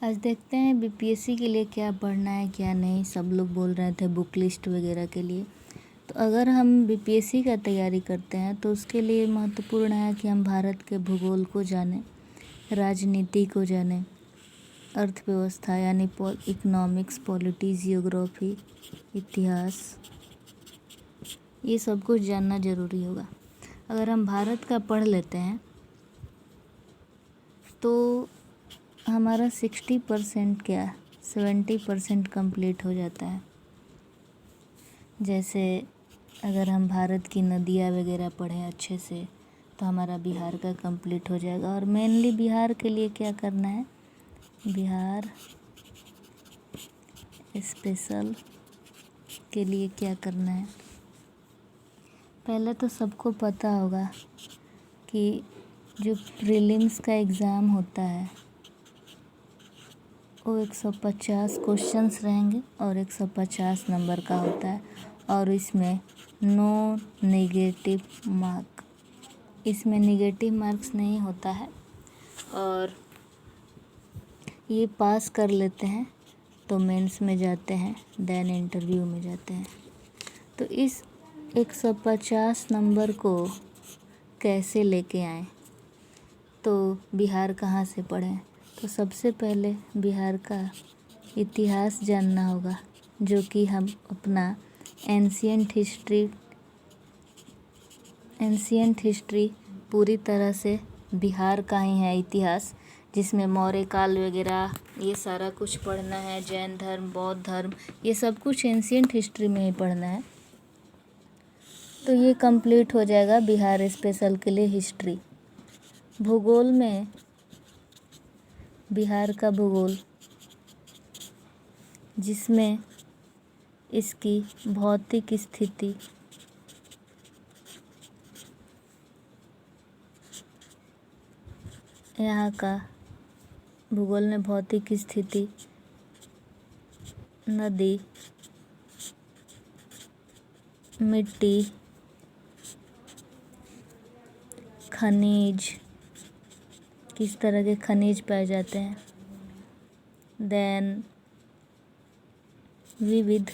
आज देखते हैं बीपीएससी के लिए क्या पढ़ना है क्या नहीं। सब लोग बोल रहे थे बुक लिस्ट वगैरह के लिए। तो अगर हम बीपीएससी का तैयारी करते हैं तो उसके लिए महत्वपूर्ण है कि हम भारत के भूगोल को जानें, राजनीति को जानें, अर्थव्यवस्था यानी इकोनॉमिक्स, पॉलिटी, जियोग्राफी, इतिहास, ये सब कुछ जानना ज़रूरी होगा। अगर हम भारत का पढ़ लेते हैं तो हमारा 60% क्या 70% कंप्लीट हो जाता है। जैसे अगर हम भारत की नदियाँ वगैरह पढ़ें अच्छे से तो हमारा बिहार का कंप्लीट हो जाएगा। और मेनली बिहार के लिए क्या करना है, बिहार स्पेशल के लिए क्या करना है, पहले तो सबको पता होगा कि जो प्रीलिम्स का एग्ज़ाम होता है वो 150 क्वेश्चंस रहेंगे और 150 नंबर का होता है। और इसमें नो नेगेटिव मार्क, इसमें नेगेटिव मार्क्स नहीं होता है। और ये पास कर लेते हैं तो मेंस में जाते हैं, देन इंटरव्यू में जाते हैं। तो इस 150 नंबर को कैसे लेके आएँ, तो बिहार कहाँ से पढ़ें। तो सबसे पहले बिहार का इतिहास जानना होगा, जो कि हम अपना एंशियंट हिस्ट्री पूरी तरह से बिहार का ही है इतिहास, जिसमें मौर्य काल वगैरह ये सारा कुछ पढ़ना है। जैन धर्म, बौद्ध धर्म, ये सब कुछ एंशियंट हिस्ट्री में ही पढ़ना है। तो ये कंप्लीट हो जाएगा बिहार स्पेशल के लिए हिस्ट्री। भूगोल में बिहार का भूगोल, जिसमें इसकी भौतिक स्थिति, यहाँ का भूगोल में भौतिक स्थिति, नदी, मिट्टी, खनिज, किस तरह के खनिज पाए जाते हैं, देन विविध,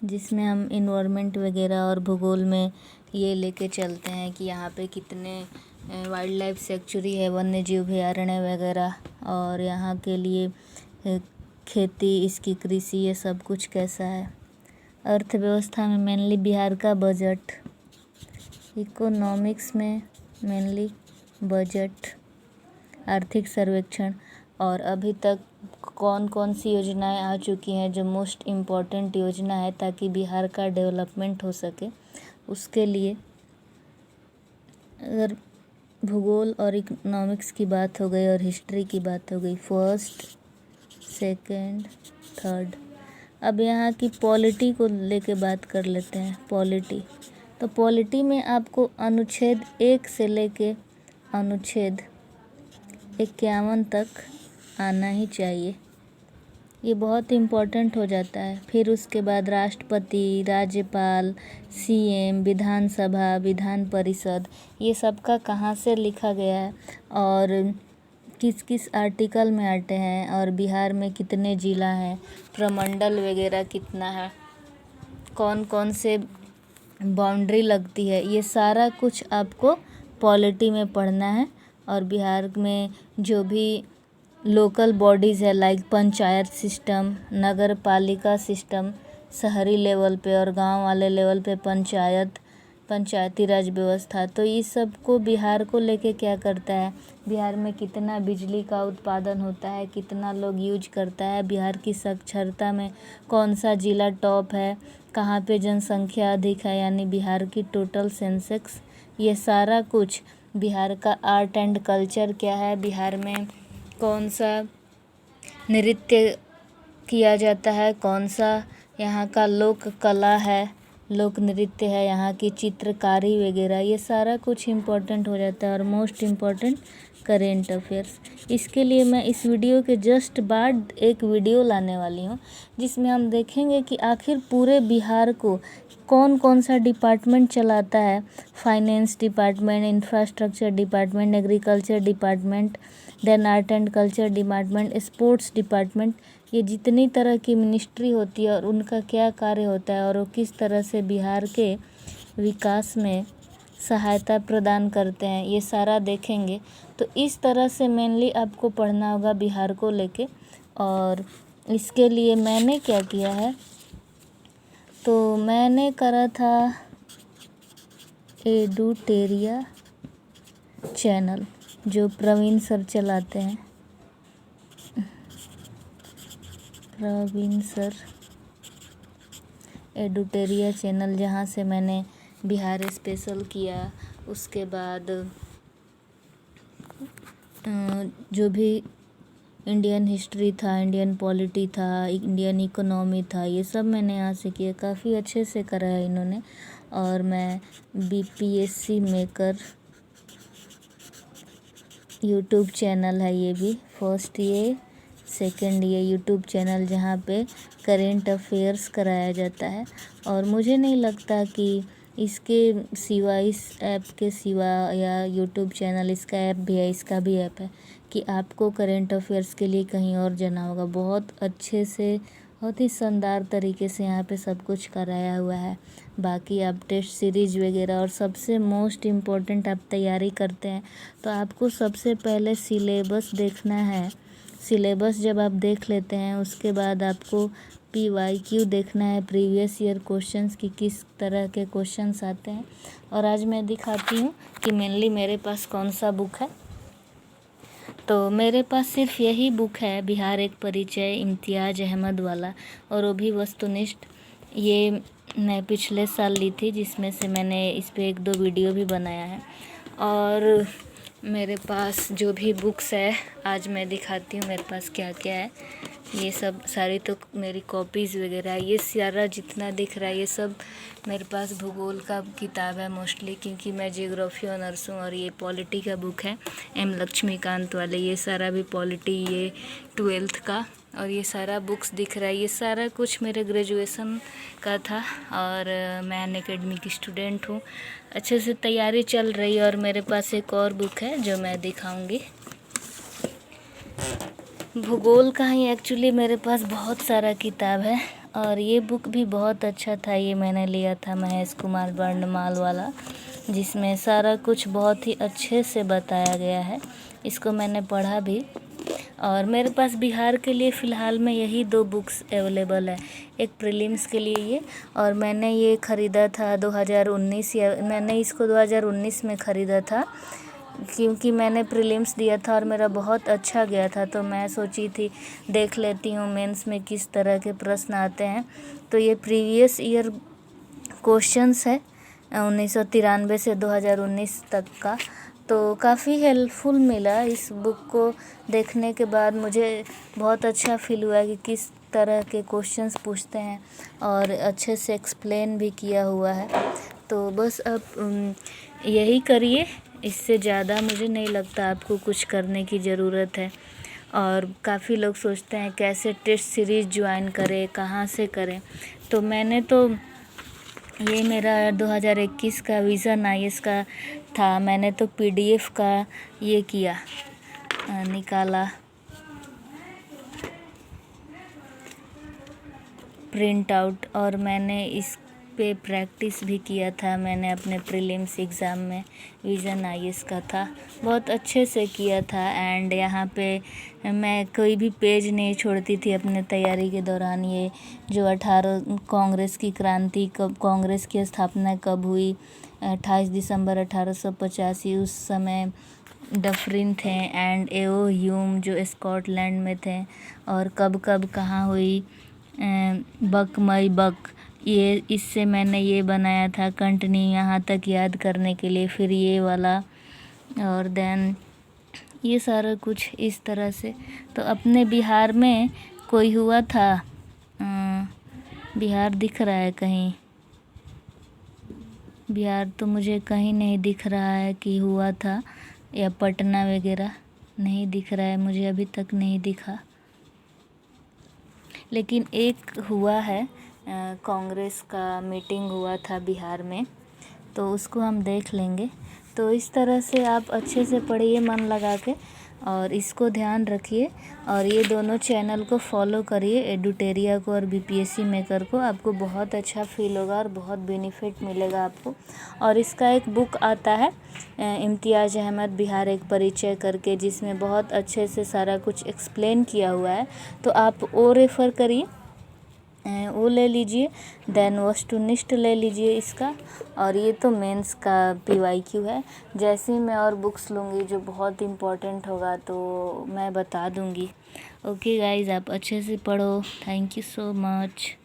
जिसमें हम इन्वायरमेंट वगैरह और भूगोल में ये लेके चलते हैं कि यहाँ पे कितने वाइल्ड लाइफ सेंचुरी है, वन्य जीव अभयारण्य वगैरह, और यहाँ के लिए खेती, इसकी कृषि, ये सब कुछ कैसा है। अर्थव्यवस्था में मेनली बिहार का बजट, इकोनॉमिक्स में मेनली बजट, आर्थिक सर्वेक्षण, और अभी तक कौन कौन सी योजनाएं आ चुकी हैं जो मोस्ट इम्पॉर्टेंट योजना है ताकि बिहार का डेवलपमेंट हो सके। उसके लिए अगर भूगोल और इकोनॉमिक्स की बात हो गई और हिस्ट्री की बात हो गई, फर्स्ट, सेकंड, थर्ड। अब यहाँ की पॉलिटी को लेके बात कर लेते हैं। पॉलिटी, तो पॉलिटी में आपको अनुच्छेद 1 से लेके अनुच्छेद 51 तक आना ही चाहिए, ये बहुत इम्पोर्टेंट हो जाता है। फिर उसके बाद राष्ट्रपति, राज्यपाल, सीएम, विधानसभा, विधान परिषद, ये सब का कहाँ से लिखा गया है और किस किस आर्टिकल में आते हैं, और बिहार में कितने ज़िला हैं, प्रमंडल वगैरह कितना है, कौन कौन से बाउंड्री लगती है, ये सारा कुछ आपको पॉलिटी में पढ़ना है। और बिहार में जो भी लोकल बॉडीज़ है, लाइक पंचायत सिस्टम, नगर पालिका सिस्टम, शहरी लेवल पे और गांव वाले लेवल पे पंचायती राज व्यवस्था, तो इस सब को बिहार को लेके क्या करता है, बिहार में कितना बिजली का उत्पादन होता है, कितना लोग यूज करता है, बिहार की साक्षरता में कौन सा ज़िला टॉप है, कहाँ पे जनसंख्या अधिक है, यानी बिहार की टोटल सेंसेक्स, ये सारा कुछ। बिहार का आर्ट एंड कल्चर क्या है, बिहार में कौन सा नृत्य किया जाता है, कौन सा यहाँ का लोक कला है, लोक नृत्य है, यहाँ की चित्रकारी वगैरह, ये सारा कुछ इम्पोर्टेंट हो जाता है। और मोस्ट इम्पोर्टेंट करेंट अफेयर्स। इसके लिए मैं इस वीडियो के जस्ट बाद एक वीडियो लाने वाली हूँ, जिसमें हम देखेंगे कि आखिर पूरे बिहार को कौन कौन सा डिपार्टमेंट चलाता है। Finance department, infrastructure department, agriculture department, then art and culture department, sports department, ये जितनी तरह की मिनिस्ट्री होती है और उनका क्या कार्य होता है और वो किस तरह से बिहार के विकास में सहायता प्रदान करते हैं, ये सारा देखेंगे। तो इस तरह से मेनली आपको पढ़ना होगा बिहार को लेके। और इसके लिए मैंने क्या किया है, तो मैंने करा था एडुटेरिया चैनल जो प्रवीण सर चलाते हैं, प्रवीण सर एडुटेरिया चैनल, जहाँ से मैंने बिहार स्पेशल किया। उसके बाद जो भी इंडियन हिस्ट्री था, इंडियन पॉलिटी था, इंडियन इकोनॉमी था, ये सब मैंने यहाँ से किया। काफ़ी अच्छे से करा है इन्होंने। और मैं बीपीएससी मेकर यूट्यूब चैनल है, ये भी फर्स्ट ये सेकंड ये यूट्यूब चैनल जहाँ पे करेंट अफेयर्स कराया जाता है। और मुझे नहीं लगता कि इसके सिवा, इस ऐप के सिवा या यूट्यूब चैनल, इसका ऐप भी है, इसका भी ऐप है, कि आपको करेंट अफेयर्स के लिए कहीं और जाना होगा। बहुत अच्छे से, बहुत ही शानदार तरीके से यहाँ पे सब कुछ कराया हुआ है। बाकी आप टेस्ट सीरीज वगैरह, और सबसे मोस्ट इम्पोर्टेंट, आप तैयारी करते हैं तो आपको सबसे पहले सिलेबस देखना है। सिलेबस जब आप देख लेते हैं उसके बाद आपको PYQ देखना है, प्रीवियस ईयर क्वेश्चंस की किस तरह के क्वेश्चंस आते हैं। और आज मैं दिखाती हूँ कि मेनली मेरे पास कौन सा बुक है। तो मेरे पास सिर्फ यही बुक है, बिहार एक परिचय, इम्तियाज़ अहमद वाला, और वो भी वस्तुनिष्ठ। ये मैं पिछले साल ली थी, जिसमें से मैंने इस पे 1-2 वीडियो भी बनाया है। और मेरे पास जो भी बुक्स है, आज मैं दिखाती हूँ मेरे पास क्या क्या है। ये सब सारी तो मेरी कॉपीज़ वगैरह है। ये सारा जितना दिख रहा है ये सब मेरे पास भूगोल का किताब है मोस्टली, क्योंकि मैं जियोग्राफी ऑनर्स हूँ। और ये पॉलिटी का बुक है M लक्ष्मीकांत वाले, ये सारा भी पॉलिटी, ये 12th का। और ये सारा बुक्स दिख रहा है, ये सारा कुछ मेरे ग्रेजुएशन का था। और मैं अनअकैडमी की स्टूडेंट हूँ, अच्छे से तैयारी चल रही है। और मेरे पास एक और बुक है जो मैं दिखाऊंगी, भूगोल का ही। एक्चुअली मेरे पास बहुत सारा किताब है और ये बुक भी बहुत अच्छा था। ये मैंने लिया था महेश कुमार वर्णमाल वाला, जिसमें सारा कुछ बहुत ही अच्छे से बताया गया है। इसको मैंने पढ़ा भी। और मेरे पास बिहार के लिए फ़िलहाल में यही 2 बुक्स अवेलेबल है, एक प्रीलिम्स के लिए ये, और मैंने ये ख़रीदा था 2019, या मैंने इसको 2019 में ख़रीदा था, क्योंकि मैंने प्रीलिम्स दिया था और मेरा बहुत अच्छा गया था। तो मैं सोची थी देख लेती हूँ मेंस में किस तरह के प्रश्न आते हैं। तो ये प्रीवियस ईयर क्वेश्चंस है 1993 से 2019 तक का। तो काफ़ी हेल्पफुल मिला इस बुक को देखने के बाद। मुझे बहुत अच्छा फील हुआ कि किस तरह के क्वेश्चंस पूछते हैं और अच्छे से एक्सप्लेन भी किया हुआ है। तो बस अब यही करिए, इससे ज़्यादा मुझे नहीं लगता आपको कुछ करने की ज़रूरत है। और काफ़ी लोग सोचते हैं कैसे टेस्ट सीरीज़ ज्वाइन करें, कहाँ से करें। तो मैंने तो ये मेरा 2021 का विज़न IAS का था, मैंने तो PDF का ये किया, निकाला प्रिंट आउट, और मैंने इस पे प्रैक्टिस भी किया था। मैंने अपने प्रीलिम्स एग्ज़ाम में विज़न IAS का था, बहुत अच्छे से किया था। एंड यहाँ पे मैं कोई भी पेज नहीं छोड़ती थी अपने तैयारी के दौरान। ये जो 18 कांग्रेस की क्रांति कब, कांग्रेस की स्थापना कब हुई, 28 दिसंबर 1885, उस समय डफरिन थे एंड एओ ह्यूम जो स्कॉटलैंड में थे, और कब कब कहाँ हुई बक मई बक, ये इससे मैंने ये बनाया था कंटिन्यू यहाँ तक याद करने के लिए। फिर ये वाला, और देन ये सारा कुछ इस तरह से। तो अपने बिहार में कोई हुआ था, बिहार दिख रहा है कहीं? बिहार तो मुझे कहीं नहीं दिख रहा है कि हुआ था, या पटना वगैरह नहीं दिख रहा है मुझे, अभी तक नहीं दिखा। लेकिन एक हुआ है, कांग्रेस का मीटिंग हुआ था बिहार में, तो उसको हम देख लेंगे। तो इस तरह से आप अच्छे से पढ़िए मन लगा के, और इसको ध्यान रखिए और ये दोनों चैनल को फॉलो करिए, एडुटेरिया को और बीपीएससी मेकर को। आपको बहुत अच्छा फील होगा और बहुत बेनिफिट मिलेगा आपको। और इसका एक बुक आता है इम्तियाज़ अहमद बिहार एक परिचय करके, जिसमें बहुत अच्छे से सारा कुछ एक्सप्लेन किया हुआ है, तो आप वो रेफ़र करिए, वो ले लीजिए। देन वस्तुनिष्ठ ले लीजिए इसका। और ये तो मेंस का पीवाईक्यू है। जैसे ही मैं और बुक्स लूँगी जो बहुत इम्पोर्टेंट होगा तो मैं बता दूँगी। ओके गाइज़, आप अच्छे से पढ़ो। Thank you so much.